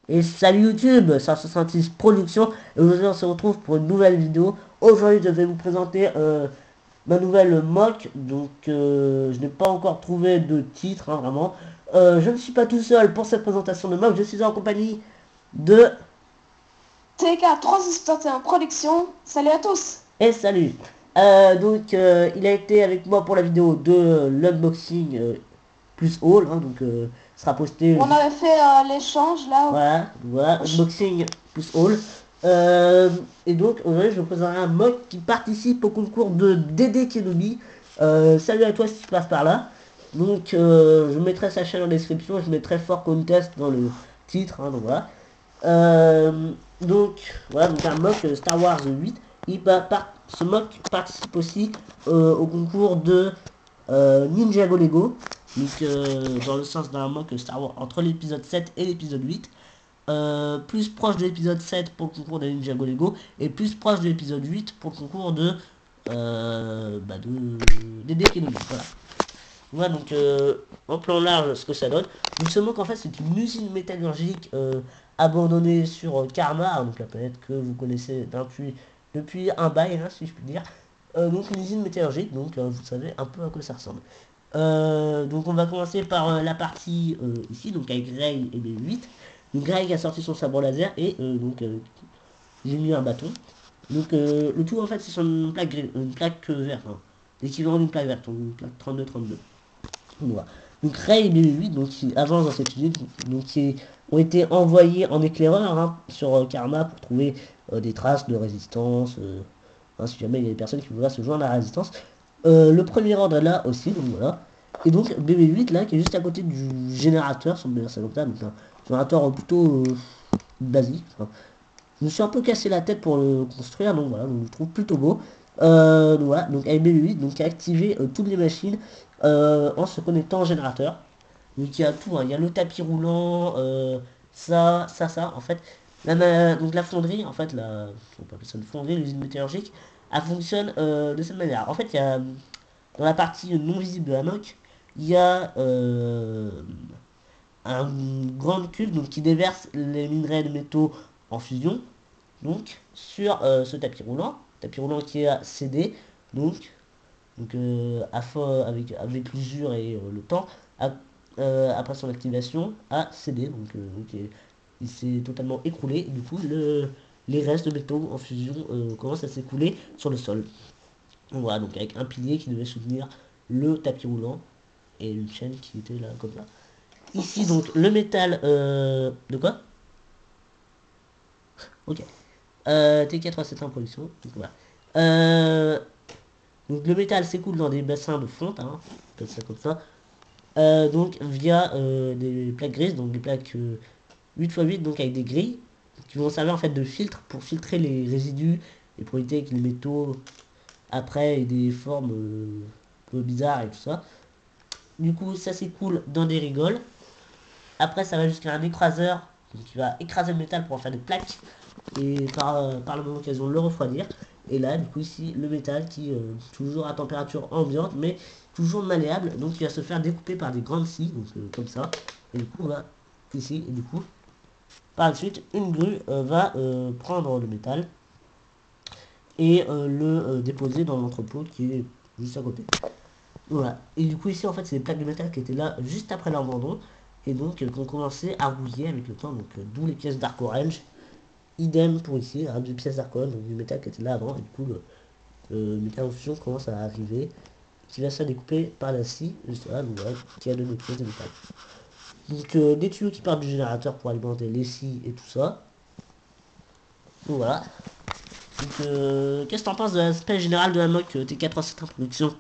Et salut YouTube, 166 Productions. Et aujourd'hui on se retrouve pour une nouvelle vidéo. Aujourd'hui je vais vous présenter ma nouvelle mock. Donc je n'ai pas encore trouvé de titre, hein, vraiment. Je ne suis pas tout seul pour cette présentation de mock. Je suis en compagnie de... TK 361 Production, salut à tous. Et salut. Il a été avec moi pour la vidéo de l'unboxing plus haul. Hein, sera posté On juste... avait fait l'échange là. Voilà, au ch- unboxing plus haul. Euh, et donc aujourd'hui je vous présenterai un mock qui participe au concours de Dédé Kenobi. Salut à toi si tu passes par là. Je mettrai sa chaîne en description, je mettrai Fort Contest dans le titre, hein, donc voilà. Euh, donc un mock Star Wars 8. Ce mock participe aussi au concours de Ninjago Lego. Dans le sens d'un mock Star Wars entre l'épisode 7 et l'épisode 8. Plus proche de l'épisode 7 pour le concours de Ninjago Lego et plus proche de l'épisode 8 pour le concours de Dédé Kenobi. Voilà. Voilà en plan large ce que ça donne. Nous savons qu'en fait c'est une usine métallurgique abandonnée sur Karma, donc la planète que vous connaissez depuis un bail, hein, si je puis dire. Donc une usine métallurgique, vous savez un peu à quoi ça ressemble. Donc on va commencer par la partie ici, donc avec Rey et B8. Donc Greg a sorti son sabre laser et j'ai mis un bâton. Le tout en fait c'est sur une plaque verte, hein, l'équivalent d'une plaque verte, donc une plaque 32-32. Voilà. Donc Rey et BB8 qui avancent dans cette usine, qui ont été envoyés en éclaireur, hein, sur Karma pour trouver des traces de résistance, hein, si jamais il y a des personnes qui voudraient se joindre à la résistance. Le premier ordre est là aussi, donc voilà. Et donc BB8 là qui est juste à côté du générateur, si on peut dire ça comme ça, donc un générateur plutôt basique. Enfin, je me suis un peu cassé la tête pour le construire, donc voilà, donc je le trouve plutôt beau. Donc avec BB8, donc qui a activé toutes les machines en se connectant au générateur. Donc il y a tout, hein. Il y a le tapis roulant, ça. En fait, la fonderie, en fait, on peut appeler ça une fonderie, l'usine métallurgique, elle fonctionne de cette manière. En fait, il y a dans la partie non visible de la moque, il y a un grand cube qui déverse les minerais de métaux en fusion sur ce tapis roulant qui a cédé donc avec l'usure et le temps a, après son activation a cédé il s'est totalement écroulé et du coup les restes de métaux en fusion commencent à s'écouler sur le sol. Voilà, donc avec un pilier qui devait soutenir le tapis roulant et une chaîne qui était là comme ça. Ici donc le métal de quoi. Ok. T4 en production. Donc voilà. Euh, donc le métal s'écoule dans des bassins de fonte, hein, comme ça. Donc via des plaques grises, donc des plaques 8x8, donc avec des grilles, qui vont servir en fait de filtre pour filtrer les résidus et pour éviter que les métaux après aient des formes un peu bizarres et tout ça. Du coup ça s'écoule dans des rigoles. Après ça va jusqu'à un écraseur qui va écraser le métal pour en faire des plaques et par la même occasion le refroidir. Et là, du coup, ici, le métal qui toujours à température ambiante, mais toujours malléable, donc il va se faire découper par des grandes scies, comme ça. Et du coup, on va ici, et du coup, par la suite, une grue va prendre le métal et le déposer dans l'entrepôt qui est juste à côté. Voilà. Et du coup, ici, en fait, c'est des plaques de métal qui étaient là juste après l'abandon et qui ont commencé à rouiller avec le temps, d'où les pièces Dark Orange. Idem pour ici, hein, du pièce d'arcon, donc du métal qui était là avant, et du coup le métal en fusion commence à arriver, qui va se découper par la scie, juste là, donc voilà, qui a donné une pièce de métal. Des tuyaux qui partent du générateur pour alimenter les scies et tout ça. Donc voilà. Qu'est-ce que t'en penses de l'aspect général de la mock T407 en production?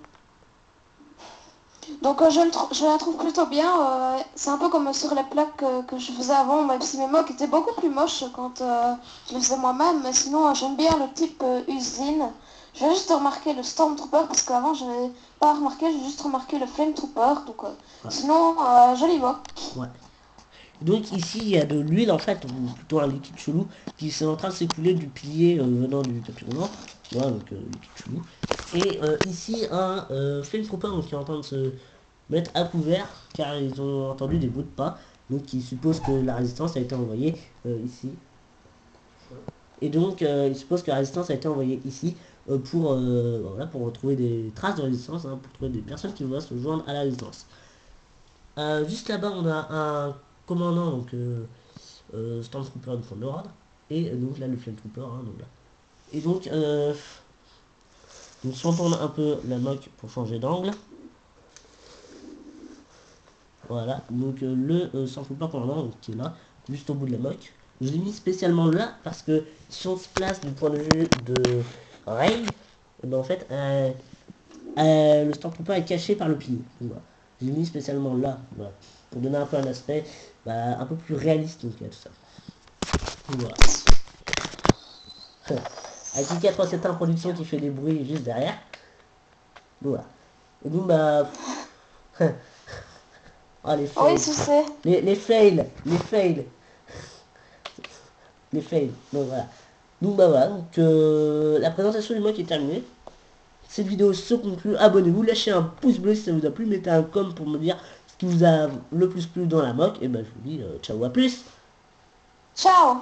Donc je la trouve plutôt bien. C'est un peu comme sur les plaques que je faisais avant, même si mes mocs étaient beaucoup plus moches quand je les faisais moi-même. Mais sinon, j'aime bien le type usine. J'ai juste remarqué le Stormtrooper parce qu'avant, je n'avais pas remarqué, j'ai juste remarqué le Flame Trooper. Donc, Ouais. sinon, joli mock. Ouais. Donc ici il y a de l'huile en fait, ou plutôt un liquide chelou, qui est en train de s'écouler du pilier venant du tapis roulant. Voilà, liquide chelou. Et ici un flame trooper qui est en train de se mettre à couvert, car ils ont entendu des bruits de pas. donc qui suppose que la résistance a été envoyée ici. Et donc il suppose que la résistance a été envoyée ici voilà, pour retrouver des traces de résistance, hein, pour trouver des personnes qui vont se joindre à la résistance. Juste là-bas on a un commandant, donc Stormtrooper de l'ordre, et donc là le Flame Trooper, hein, donc là. Et donc si on tourne un peu la moque pour changer d'angle, voilà, donc le Stormtrooper commandant donc, qui est là, juste au bout de la moque. Je l'ai mis spécialement là parce que si on se place du point de vue de Rey, ben, en fait le Stormtrooper est caché par le pilier. Donc, voilà. Je l'ai mis spécialement là, voilà, pour donner un peu un aspect un peu plus réaliste donc, à tout ça. Donc, voilà. Avec IK 371 production qui fait des bruits juste derrière. Donc, voilà. Et donc bah. Oh les Oui, fails. je sais. Les fails. Les fails. Les fails. Donc voilà. Donc bah voilà. Donc la présentation du mock est terminée. Cette vidéo se conclut. Abonnez-vous. Lâchez un pouce bleu si ça vous a plu. Mettez un com pour me dire ce qui vous a le plus plu dans la mock. Et bah je vous dis ciao, à plus. Ciao!